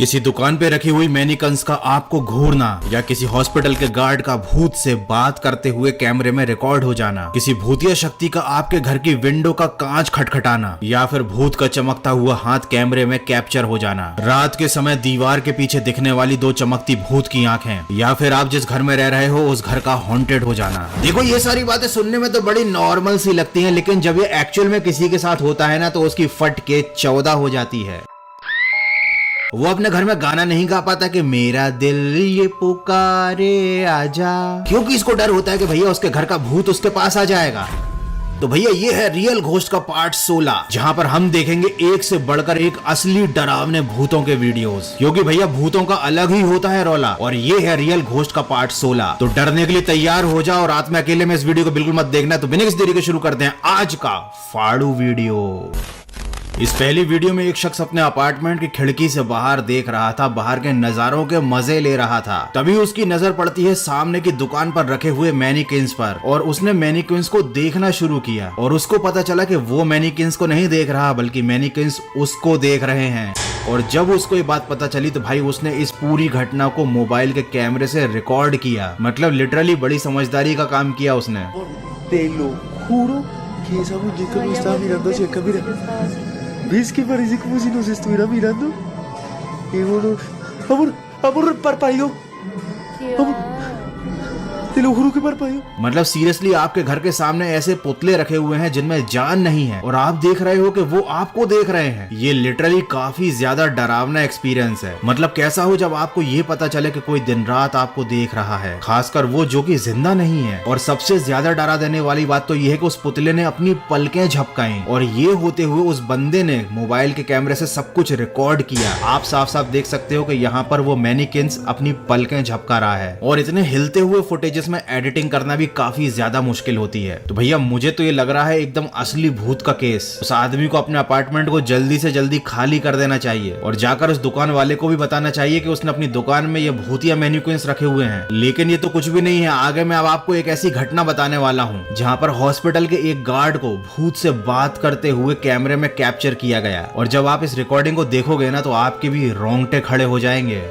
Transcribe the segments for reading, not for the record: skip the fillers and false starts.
किसी दुकान पे रखी हुई मैनिकन्स का आपको घूरना, या किसी हॉस्पिटल के गार्ड का भूत से बात करते हुए कैमरे में रिकॉर्ड हो जाना, किसी भूतिया शक्ति का आपके घर की विंडो का कांच खटखटाना, या फिर भूत का चमकता हुआ हाथ कैमरे में कैप्चर हो जाना, रात के समय दीवार के पीछे दिखने वाली दो चमकती भूत की आंखें, या फिर आप जिस घर में रह रहे हो उस घर का हॉन्टेड हो जाना। देखो ये सारी बातें सुनने में तो बड़ी नॉर्मल सी लगती हैं, लेकिन जब ये एक्चुअल में किसी के साथ होता है ना तो उसकी फट के 14 हो जाती है। वो अपने घर में गाना नहीं गा पाता कि मेरा दिल ये पुकारे आजा, क्योंकि इसको डर होता है कि भैया उसके घर का भूत उसके पास आ जाएगा। तो भैया ये है रियल घोस्ट का पार्ट 16, जहां पर हम देखेंगे एक से बढ़कर एक असली डरावने भूतों के वीडियोस, क्योंकि भैया भूतों का अलग ही होता है रौला। और ये है रियल घोस्ट का पार्ट 16। तो डरने के लिए तैयार हो जाओ, रात में अकेले में इस वीडियो को बिल्कुल मत देखना। तो बिना किसी देरी के शुरू करते हैं आज का फाड़ू वीडियो। इस पहली वीडियो में एक शख्स अपने अपार्टमेंट की खिड़की से बाहर देख रहा था, बाहर के नजारों के मजे ले रहा था। तभी उसकी नजर पड़ती है सामने की दुकान पर रखे हुए मैनिक्विन्स पर, और उसने मैनिक्विन्स को देखना शुरू किया और उसको पता चला कि वो मैनिक्विन्स को नहीं देख रहा बल्कि मैनिक्विन्स उसको देख रहे हैं। और जब उसको ये बात पता चली तो भाई उसने इस पूरी घटना को मोबाइल के कैमरे से रिकॉर्ड किया। मतलब लिटरली बड़ी समझदारी का काम किया उसने। Te lo juro que esa muñeca me estaba mirando hacia acá, mira. ¿Ves que parece como si nos estuviera mirando? Y bueno, amor, parpadeó. Amor, te lo juro que parpadeó. मतलब seriously आपके घर के सामने ऐसे पुतले रखे हुए हैं जिनमें जान नहीं है, और आप देख रहे हो कि वो आपको देख रहे हैं। ये लिटरली काफी ज्यादा डरावना एक्सपीरियंस है। मतलब कैसा हो जब आपको ये पता चले कि कोई दिन रात आपको देख रहा है, खासकर वो जो कि जिंदा नहीं है। और सबसे ज्यादा डरा देने वाली बात तो ये है कि उस पुतले ने अपनी पलकें झपकाई, और ये होते हुए उस बंदे ने मोबाइल के कैमरे से सब कुछ रिकॉर्ड किया। आप साफ साफ देख सकते हो कि यहाँ पर वो मैनिक्विन्स अपनी पलकें झपका रहा है। और इतने हिलते हुए फुटेजेस में एडिटिंग करना भी काफी ज्यादा मुश्किल होती है। तो भैया मुझे तो ये लग रहा है एकदम असली भूत का केस। उस आदमी को अपने अपार्टमेंट को जल्दी से जल्दी खाली कर देना चाहिए, और जाकर उस दुकान वाले को भी बताना चाहिए कि उसने अपनी दुकान में ये भूतिया मैनिक्विन्स रखे हुए हैं। लेकिन ये तो कुछ भी नहीं है। आगे मैं अब आपको एक ऐसी घटना बताने वाला हूँ जहाँ पर हॉस्पिटल के एक गार्ड को भूत से बात करते हुए कैमरे में कैप्चर किया गया। और जब आप इस रिकॉर्डिंग को देखोगे ना तो आपके भी रोंगटे खड़े हो जाएंगे।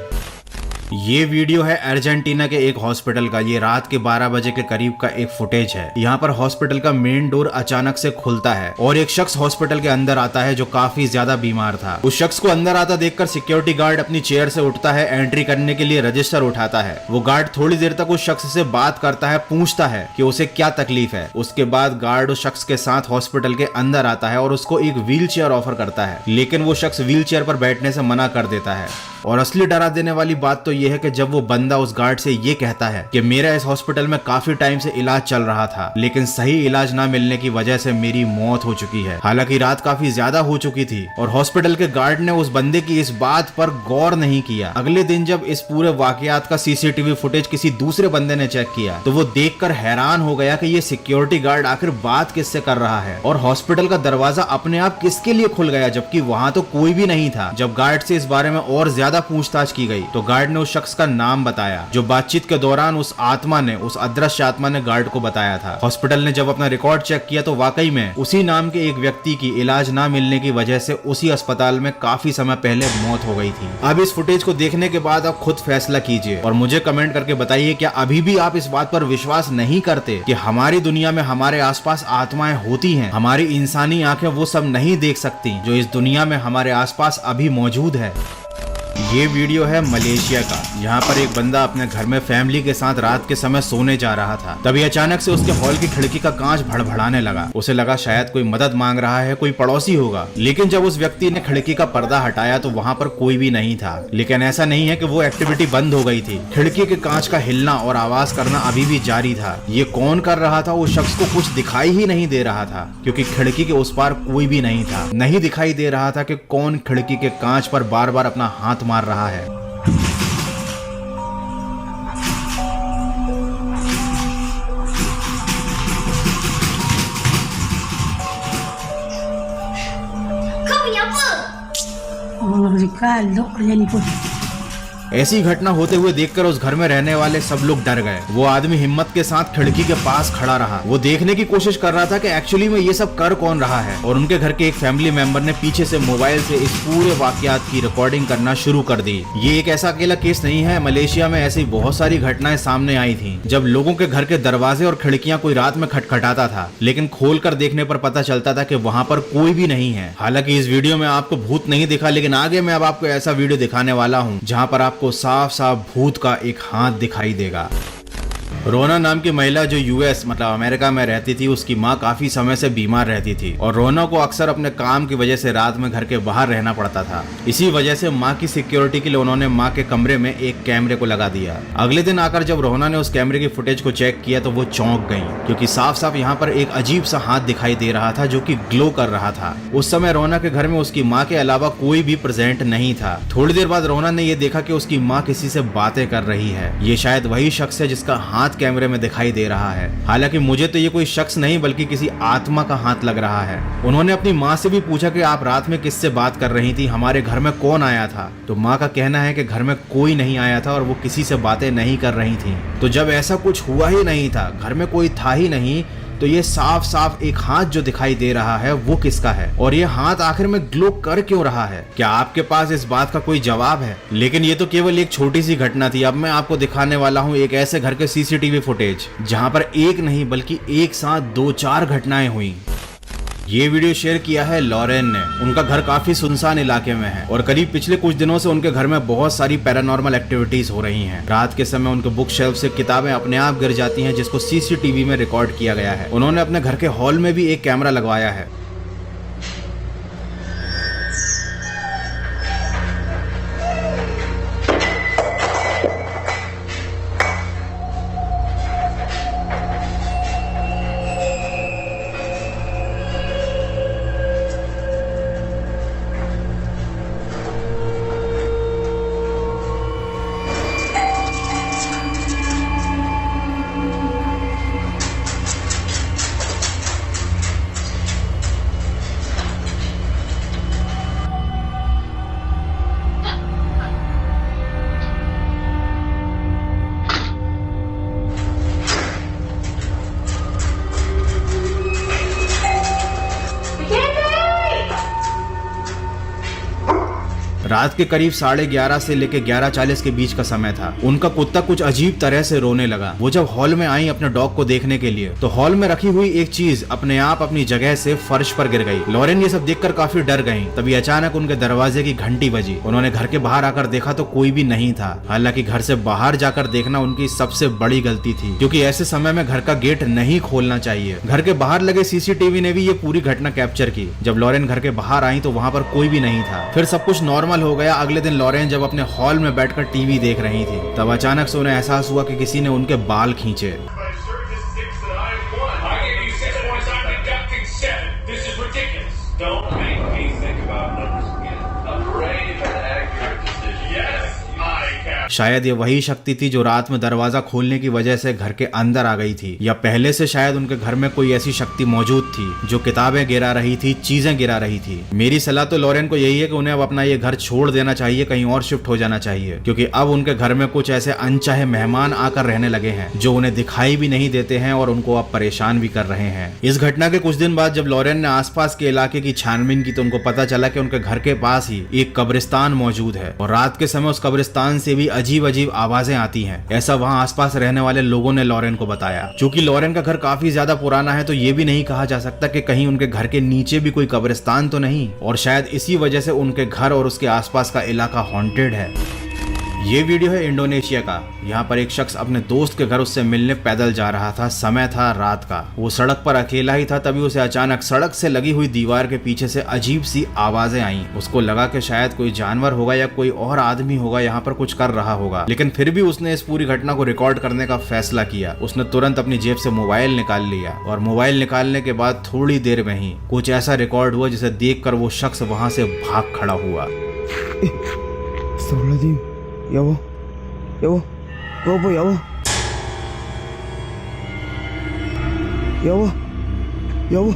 ये वीडियो है अर्जेंटीना के एक हॉस्पिटल का। ये रात के 12 बजे के करीब का एक फुटेज है। यहाँ पर हॉस्पिटल का मेन डोर अचानक से खुलता है और एक शख्स हॉस्पिटल के अंदर आता है जो काफी ज्यादा बीमार था। उस शख्स को अंदर आता देखकर सिक्योरिटी गार्ड अपनी चेयर से उठता है, एंट्री करने के लिए रजिस्टर उठाता है। वो गार्ड थोड़ी देर तक उस शख्स से बात करता है, पूछता है कि उसे क्या तकलीफ है। उसके बाद गार्ड उस शख्स के साथ हॉस्पिटल के अंदर आता है और उसको एक व्हील चेयर ऑफर करता है, लेकिन वो शख्स व्हील चेयर पर बैठने से मना कर देता है। और असली डरा देने वाली बात तो ये है कि जब वो बंदा उस गार्ड से ये कहता है कि मेरा इस हॉस्पिटल में काफी टाइम से इलाज चल रहा था, लेकिन सही इलाज ना मिलने की वजह से मेरी मौत हो चुकी है। हालांकि रात काफी ज्यादा हो चुकी थी और हॉस्पिटल के गार्ड ने उस बंदे की इस बात पर गौर नहीं किया। अगले दिन जब इस पूरे वाकयात का सीसीटीवी फुटेज किसी दूसरे बंदे ने चेक किया तो वो देखकर हैरान हो गया कि ये सिक्योरिटी गार्ड आखिर बात किससे कर रहा है, और हॉस्पिटल का दरवाजा अपने आप किसके लिए खुल गया जबकि वहाँ तो कोई भी नहीं था। जब गार्ड से इस बारे में और ज्यादा पूछताछ की गई तो गार्ड ने उस शख्स का नाम बताया जो बातचीत के दौरान उस अदृश्य आत्मा ने गार्ड को बताया था। हॉस्पिटल ने जब अपना रिकॉर्ड चेक किया तो वाकई में उसी नाम के एक व्यक्ति की इलाज ना मिलने की वजह से उसी अस्पताल में काफी समय पहले मौत हो गई थी। अब इस फुटेज को देखने के बाद आप खुद फैसला कीजिए और मुझे कमेंट करके बताइए क्या अभी भी आप इस बात पर विश्वास नहीं करते कि हमारी दुनिया में हमारे आसपास आत्माएं होती हैं। हमारी इंसानी आंखें वो सब नहीं देख सकती जो इस दुनिया में हमारे आसपास अभी मौजूद है। ये वीडियो है मलेशिया का, जहाँ पर एक बंदा अपने घर में फैमिली के साथ रात के समय सोने जा रहा था। तभी अचानक से उसके हॉल की खिड़की का कांच भड़भड़ाने लगा। उसे लगा शायद कोई मदद मांग रहा है, कोई पड़ोसी होगा। लेकिन जब उस व्यक्ति ने खिड़की का पर्दा हटाया तो वहाँ पर कोई भी नहीं था। लेकिन ऐसा नहीं है कि वो एक्टिविटी बंद हो गई थी। खिड़की के कांच का हिलना और आवाज करना अभी भी जारी था। ये कौन कर रहा था? उस शख्स को कुछ दिखाई ही नहीं दे रहा था, क्योंकि खिड़की के उस पार कोई भी नहीं था। नहीं दिखाई दे रहा था कि कौन खिड़की के कांच पर बार बार अपना हाथ मार रहा है। Allah Ricardo, olha ali, pô. ऐसी घटना होते हुए देखकर उस घर में रहने वाले सब लोग डर गए। वो आदमी हिम्मत के साथ खिड़की के पास खड़ा रहा। वो देखने की कोशिश कर रहा था कि एक्चुअली में ये सब कर कौन रहा है। और उनके घर के एक फैमिली मेंबर ने पीछे से मोबाइल से इस पूरे वाकयात की रिकॉर्डिंग करना शुरू कर दी। ये एक ऐसा अकेला केस नहीं है, मलेशिया में ऐसी बहुत सारी घटनाएं सामने आई थी जब लोगों के घर के दरवाजे और खिड़कियां कोई रात में खटखटाता था, लेकिन खोल कर देखने पर पता चलता था कि वहां पर कोई भी नहीं है। हालांकि इस वीडियो में आपको भूत नहीं दिखा, लेकिन आगे मैं अब आपको ऐसा वीडियो दिखाने वाला हूं जहां पर आपको साफ साफ भूत का एक हाथ दिखाई देगा। रोना नाम की महिला जो यूएस मतलब अमेरिका में रहती थी, उसकी माँ काफी समय से बीमार रहती थी और रोना को अक्सर अपने काम की वजह से रात में घर के बाहर रहना पड़ता था। इसी वजह से माँ की सिक्योरिटी के लिए उन्होंने माँ के कमरे में एक कैमरे को लगा दिया। अगले दिन आकर जब रोना ने उस कैमरे की फुटेज को चेक किया तो वो चौंक गई, क्योंकि साफ साफ यहाँ पर एक अजीब सा हाथ दिखाई दे रहा था जो कि ग्लो कर रहा था। उस समय रोना के घर में उसकी माँ के अलावा कोई भी प्रेजेंट नहीं था। थोड़ी देर बाद रोना ने यह देखा कि उसकी माँ किसी से बातें कर रही है। ये शायद वही शख्स है जिसका हाथ कैमरे में दिखाई दे रहा है। हालांकि मुझे तो ये कोई शख्स नहीं बल्कि किसी आत्मा का हाथ लग रहा है। उन्होंने अपनी माँ से भी पूछा कि आप रात में किससे बात कर रही थी, हमारे घर में कौन आया था। तो माँ का कहना है कि घर में कोई नहीं आया था और वो किसी से बातें नहीं कर रही थी। तो जब ऐसा कुछ हुआ ही नहीं था, घर में कोई था ही नहीं, तो ये साफ साफ एक हाथ जो दिखाई दे रहा है वो किसका है और ये हाथ आखिर में ग्लो कर क्यों रहा है? क्या आपके पास इस बात का कोई जवाब है? लेकिन ये तो केवल एक छोटी सी घटना थी। अब मैं आपको दिखाने वाला हूँ एक ऐसे घर के सीसीटीवी फुटेज जहाँ पर एक नहीं बल्कि एक साथ 2-4 घटनाएं हुई। ये वीडियो शेयर किया है लॉरेन ने। उनका घर काफी सुनसान इलाके में है और करीब पिछले कुछ दिनों से उनके घर में बहुत सारी पैरानॉर्मल एक्टिविटीज हो रही हैं। रात के समय उनके बुक शेल्फ से किताबें अपने आप गिर जाती हैं, जिसको सीसीटीवी में रिकॉर्ड किया गया है। उन्होंने अपने घर के हॉल में भी एक कैमरा लगवाया है। रात के करीब 11:30 से लेकर 11:40 के बीच का समय था। उनका कुत्ता कुछ अजीब तरह से रोने लगा। वो जब हॉल में आई अपने डॉग को देखने के लिए तो हॉल में रखी हुई एक चीज अपने आप अपनी जगह से फर्श पर गिर गई। लॉरेन ये सब देखकर काफी डर गई। तभी अचानक उनके दरवाजे की घंटी बजी। उन्होंने घर के बाहर आकर देखा तो कोई भी नहीं था। हालांकि घर से बाहर जाकर देखना उनकी सबसे बड़ी गलती थी, क्योंकि ऐसे समय में घर का गेट नहीं खोलना चाहिए। घर के बाहर लगे सीसीटीवी ने भी ये पूरी घटना कैप्चर की। जब लॉरेन घर के बाहर आई तो वहाँ पर कोई भी नहीं था। फिर सब कुछ नॉर्मल हो गया। अगले दिन लॉरेन जब अपने हॉल में बैठकर टीवी देख रही थी तब अचानक से उन्हें एहसास हुआ कि किसी ने उनके बाल खींचे। शायद ये वही शक्ति थी जो रात में दरवाजा खोलने की वजह से घर के अंदर आ गई थी, या पहले से शायद उनके घर में कोई ऐसी शक्ति मौजूद थी जो किताबें गिरा रही थी, चीजें गिरा रही थी। मेरी सलाह तो लॉरेन को यही है कि उन्हें अब अपना ये घर छोड़ देना चाहिए, कहीं और शिफ्ट हो जाना चाहिए, क्योंकि अब उनके घर में कुछ ऐसे अनचाहे मेहमान आकर रहने लगे हैं जो उन्हें दिखाई भी नहीं देते हैं और उनको अब परेशान भी कर रहे हैं। इस घटना के कुछ दिन बाद जब लॉरेन ने आसपास के इलाके की छानबीन की तो उनको पता चला कि उनके घर के पास ही एक कब्रिस्तान मौजूद है और रात के समय उस कब्रिस्तान से भी अजीब अजीब आवाजें आती हैं। ऐसा वहां आसपास रहने वाले लोगों ने लॉरेन को बताया। चूंकि लॉरेन का घर काफी ज्यादा पुराना है तो ये भी नहीं कहा जा सकता कि कहीं उनके घर के नीचे भी कोई कब्रिस्तान तो नहीं, और शायद इसी वजह से उनके घर और उसके आसपास का इलाका हॉन्टेड है। ये वीडियो है इंडोनेशिया का। यहाँ पर एक शख्स अपने दोस्त के घर उससे मिलने पैदल जा रहा था। समय था रात का। वो सड़क पर अकेला ही था, तभी उसे अचानक सड़क से लगी हुई दीवार के पीछे से अजीब सी आवाजें आईं। उसको लगा कि शायद कोई जानवर होगा या कोई और आदमी होगा यहाँ पर कुछ कर रहा होगा, लेकिन फिर भी उसने इस पूरी घटना को रिकॉर्ड करने का फैसला किया। उसने तुरंत अपनी जेब से मोबाइल निकाल लिया और मोबाइल निकालने के बाद थोड़ी देर में ही कुछ ऐसा रिकॉर्ड हुआ जिसे देखकर वो शख्स वहां से भाग खड़ा हुआ। 여보, 여보, 여보, 여보, 여보, 여보,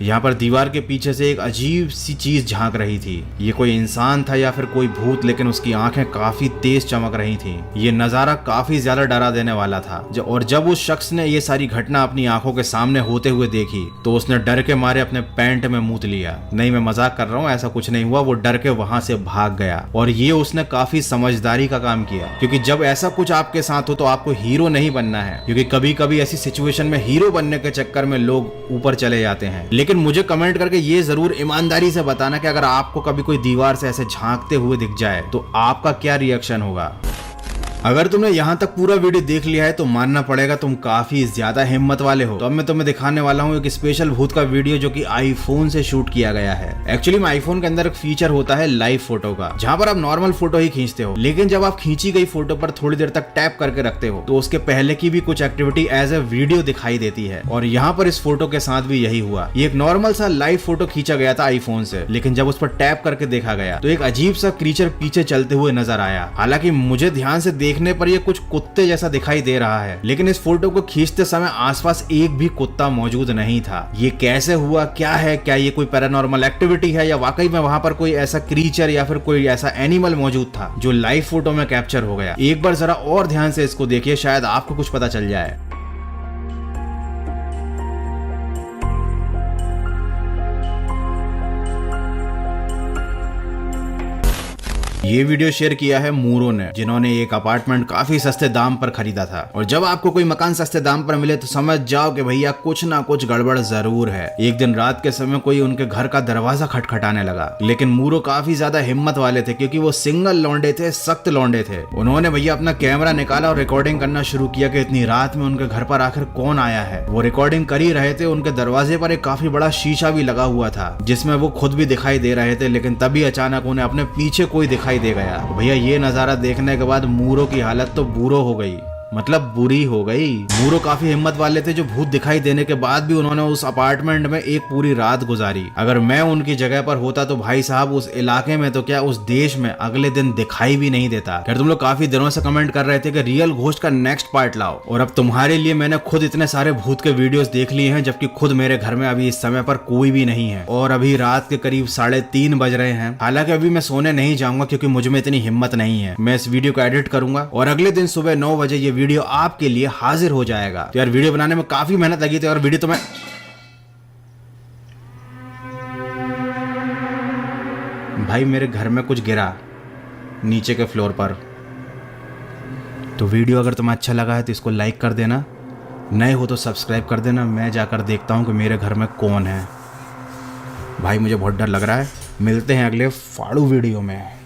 यहाँ पर दीवार के पीछे से एक अजीब सी चीज झांक रही थी। ये कोई इंसान था या फिर कोई भूत, लेकिन उसकी आंखें काफी तेज चमक रही थी। ये नजारा काफी ज्यादा डरा देने वाला था। और जब उस शख्स ने ये सारी घटना अपनी आंखों के सामने होते हुए देखी तो उसने डर के मारे अपने पैंट में मूत लिया। नहीं, मैं मजाक कर रहा हूँ, ऐसा कुछ नहीं हुआ। वो डर के वहां से भाग गया। और ये उसने काफी समझदारी का काम किया, क्योंकि जब ऐसा कुछ आपके साथ हो तो आपको हीरो नहीं बनना है, क्योंकि कभी कभी ऐसी सिचुएशन में हीरो बनने के चक्कर में लोग ऊपर चले जाते हैं। लेकिन मुझे कमेंट करके ये जरूर ईमानदारी से बताना कि अगर आपको कभी कोई दीवार से ऐसे झांकते हुए दिख जाए तो आपका क्या रिएक्शन होगा। अगर तुमने यहाँ तक पूरा वीडियो देख लिया है तो मानना पड़ेगा तुम काफी ज्यादा हिम्मत वाले हो। तो अब मैं तुम्हें दिखाने वाला हूँ एक स्पेशल भूत का वीडियो जो कि आईफोन से शूट किया गया है। एक्चुअली में आईफोन के अंदर एक फीचर होता है लाइव फोटो का, जहाँ पर आप नॉर्मल फोटो ही खींचते हो, लेकिन जब आप खींची गई फोटो पर थोड़ी देर तक टैप करके रखते हो तो उसके पहले की भी कुछ एक्टिविटी एज ए वीडियो दिखाई देती है। और यहाँ पर इस फोटो के साथ भी यही हुआ। ये एक नॉर्मल सा लाइव फोटो खींचा गया था आईफोन से, लेकिन जब उस पर टैप करके देखा गया तो एक अजीब सा क्रीचर पीछे चलते हुए नजर आया। हालांकि मुझे ध्यान से देखने पर यह कुछ कुत्ते जैसा दिखाई दे रहा है, लेकिन इस फोटो को खींचते समय आसपास एक भी कुत्ता मौजूद नहीं था। ये कैसे हुआ, क्या है, क्या ये कोई पैरानॉर्मल एक्टिविटी है या वाकई में वहां पर कोई ऐसा क्रीचर या फिर कोई ऐसा एनिमल मौजूद था जो लाइव फोटो में कैप्चर हो गया। एक बार जरा और ध्यान से इसको देखिए, शायद आपको कुछ पता चल जाए। ये वीडियो शेयर किया है मूरो ने, जिन्होंने एक अपार्टमेंट काफी सस्ते दाम पर खरीदा था। और जब आपको कोई मकान सस्ते दाम पर मिले तो समझ जाओ कि भैया कुछ ना कुछ गड़बड़ जरूर है। एक दिन रात के समय कोई उनके घर का दरवाजा खटखटाने लगा, लेकिन मूरो काफी ज्यादा हिम्मत वाले थे, क्योंकि वो सिंगल लौंडे थे, सख्त लौंडे थे। उन्होंने भैया अपना कैमरा निकाला और रिकॉर्डिंग करना शुरू किया कि इतनी रात में उनके घर पर आखिर कौन आया है। वो रिकॉर्डिंग कर ही रहे थे, उनके दरवाजे पर एक काफी बड़ा शीशा भी लगा हुआ था जिसमें वो खुद भी दिखाई दे रहे थे। लेकिन तभी अचानक उन्हें अपने पीछे कोई दिखाई दे गया। भैया ये नजारा देखने के बाद मूरो की हालत तो बुरो हो गई, मतलब बुरी हो गई। मूरो काफी हिम्मत वाले थे, जो भूत दिखाई देने के बाद भी उन्होंने उस अपार्टमेंट में एक पूरी रात गुजारी। अगर मैं उनकी जगह पर होता तो भाई साहब उस इलाके में तो क्या उस देश में अगले दिन दिखाई भी नहीं देता। खैर तुम लोग काफी दिनों से कमेंट कर रहे थे कि रियल घोस्ट का नेक्स्ट पार्ट लाओ, और अब तुम्हारे लिए मैंने खुद इतने सारे भूत के वीडियोस देख लिए हैं, जबकि खुद मेरे घर में अभी इस समय पर कोई भी नहीं है। और अभी रात के करीब 3:30 बज रहे हैं। हालांकि अभी मैं सोने नहीं जाऊंगा क्योंकि मुझ में इतनी हिम्मत नहीं है। मैं इस वीडियो को एडिट करूंगा और अगले दिन सुबह 9 बजे ये वीडियो आपके लिए हाजिर हो जाएगा। तो यार वीडियो बनाने में काफी मेहनत लगी थी, और वीडियो तो मैं भाई मेरे घर में कुछ गिरा नीचे के फ्लोर पर। तो वीडियो अगर तुम्हें अच्छा लगा है तो इसको लाइक कर देना, नए हो तो सब्सक्राइब कर देना। मैं जाकर देखता हूं कि मेरे घर में कौन है। भाई मुझे बहुत डर लग रहा है। मिलते हैं अगले फाड़ू वीडियो में।